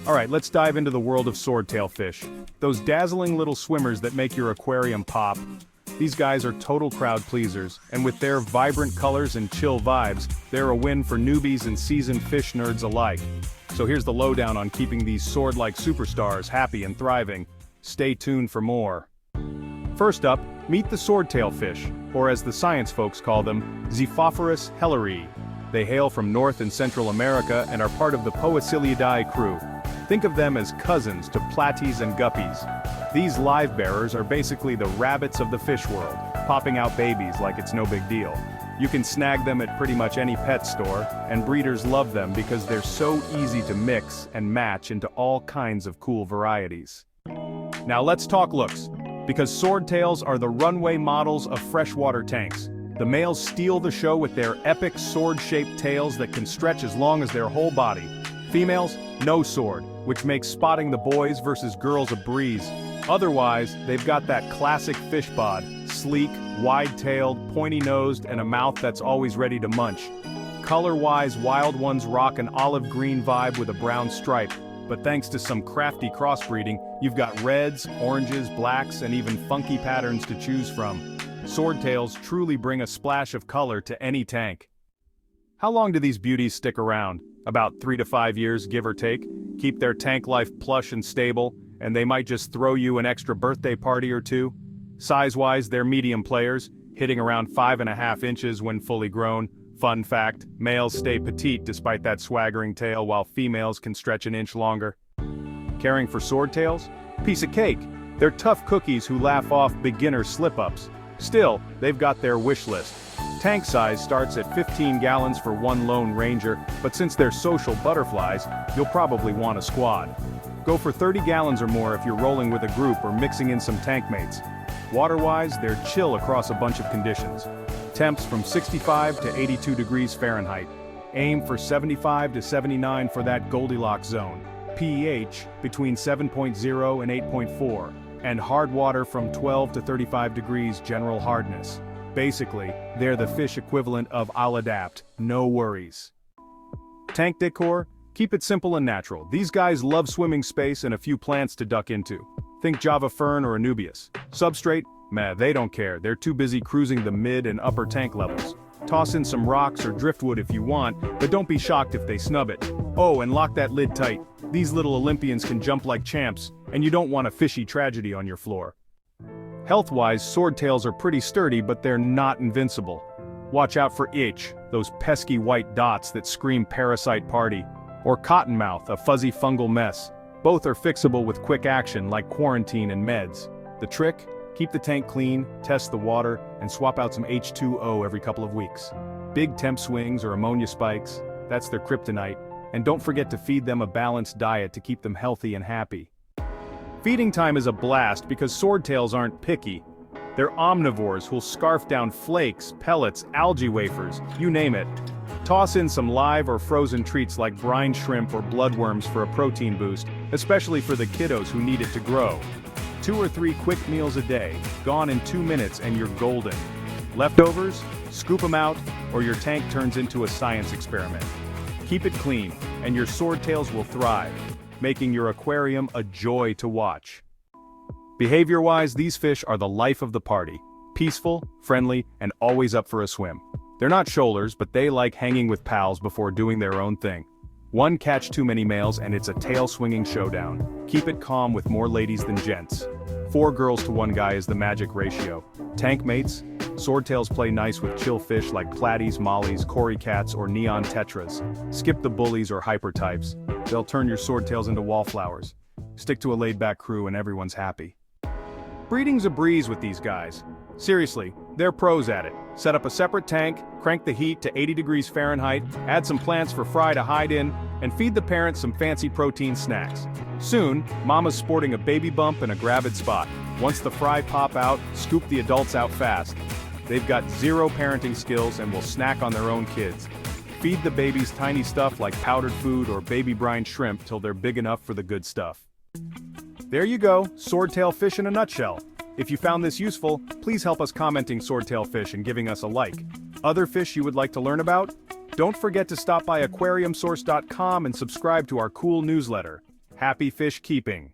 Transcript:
Alright, let's dive into the world of swordtail fish. Those dazzling little swimmers that make your aquarium pop. These guys are total crowd pleasers, and with their vibrant colors and chill vibes, they're a win for newbies and seasoned fish nerds alike. So here's the lowdown on keeping these sword-like superstars happy and thriving. Stay tuned for more. First up, meet the swordtail fish, or as the science folks call them, Xiphophorus hellerii. They hail from North and Central America and are part of the Poeciliidae crew. Think of them as cousins to platies and guppies. These livebearers are basically the rabbits of the fish world, popping out babies like it's no big deal. You can snag them at pretty much any pet store, and breeders love them because they're so easy to mix and match into all kinds of cool varieties. Now let's talk looks, because swordtails are the runway models of freshwater tanks. The males steal the show with their epic sword-shaped tails that can stretch as long as their whole body. Females, no sword, which makes spotting the boys versus girls a breeze. Otherwise, they've got that classic fish bod, sleek, wide-tailed, pointy-nosed, and a mouth that's always ready to munch. Color-wise, wild ones rock an olive-green vibe with a brown stripe, but thanks to some crafty crossbreeding, you've got reds, oranges, blacks, and even funky patterns to choose from. Swordtails truly bring a splash of color to any tank. How long do these beauties stick around? About 3 to 5 years, give or take. Keep their tank life plush and stable, and they might just throw you an extra birthday party or two. Size-wise, they're medium players, hitting around 5.5 inches when fully grown. Fun fact, males stay petite despite that swaggering tail, while females can stretch an inch longer. Caring for swordtails? Piece of cake. They're tough cookies who laugh off beginner slip-ups. Still, they've got their wish list. Tank size starts at 15 gallons for one lone ranger, but since they're social butterflies, you'll probably want a squad. Go for 30 gallons or more if you're rolling with a group or mixing in some tank mates. Water-wise, they're chill across a bunch of conditions. Temps from 65 to 82 degrees Fahrenheit. Aim for 75 to 79 for that Goldilocks zone. pH between 7.0 and 8.4. And hard water from 12 to 35 degrees general hardness. Basically, they're the fish equivalent of I'll adapt, no worries. Tank decor? Keep it simple and natural. These guys love swimming space and a few plants to duck into. Think Java fern or Anubias. Substrate? Meh, they don't care, they're too busy cruising the mid and upper tank levels. Toss in some rocks or driftwood if you want, but don't be shocked if they snub it. Oh, and lock that lid tight. These little Olympians can jump like champs, and you don't want a fishy tragedy on your floor. Health-wise, swordtails are pretty sturdy, but they're not invincible. Watch out for itch, those pesky white dots that scream parasite party, or cottonmouth, a fuzzy fungal mess. Both are fixable with quick action like quarantine and meds. The trick? Keep the tank clean, test the water, and swap out some H2O every couple of weeks. Big temp swings or ammonia spikes, that's their kryptonite. And don't forget to feed them a balanced diet to keep them healthy and happy. Feeding time is a blast because swordtails aren't picky. They're omnivores who'll scarf down flakes, pellets, algae wafers, you name it. Toss in some live or frozen treats like brine shrimp or bloodworms for a protein boost, especially for the kiddos who need it to grow. 2 or 3 quick meals a day, gone in 2 minutes and you're golden. Leftovers? Scoop them out, or your tank turns into a science experiment. Keep it clean, and your swordtails will thrive, making your aquarium a joy to watch. Behavior-wise, these fish are the life of the party. Peaceful, friendly, and always up for a swim. They're not shoalers, but they like hanging with pals before doing their own thing. One catch too many males and it's a tail-swinging showdown. Keep it calm with more ladies than gents. 4 girls to 1 guy is the magic ratio. Tank mates? Swordtails play nice with chill fish like platies, mollies, cory cats, or neon tetras. Skip the bullies or hyper types. They'll turn your swordtails into wallflowers. Stick to a laid-back crew and everyone's happy. Breeding's a breeze with these guys. Seriously, they're pros at it. Set up a separate tank, crank the heat to 80 degrees Fahrenheit, add some plants for Fry to hide in, and feed the parents some fancy protein snacks. Soon, mama's sporting a baby bump and a gravid spot. Once the fry pop out, scoop the adults out fast. They've got 0 parenting skills and will snack on their own kids. Feed the babies tiny stuff like powdered food or baby brine shrimp till they're big enough for the good stuff. There you go, swordtail fish in a nutshell. If you found this useful, please help us commenting swordtail fish and giving us a like. Other fish you would like to learn about? Don't forget to stop by aquariumsource.com and subscribe to our cool newsletter. Happy fish keeping!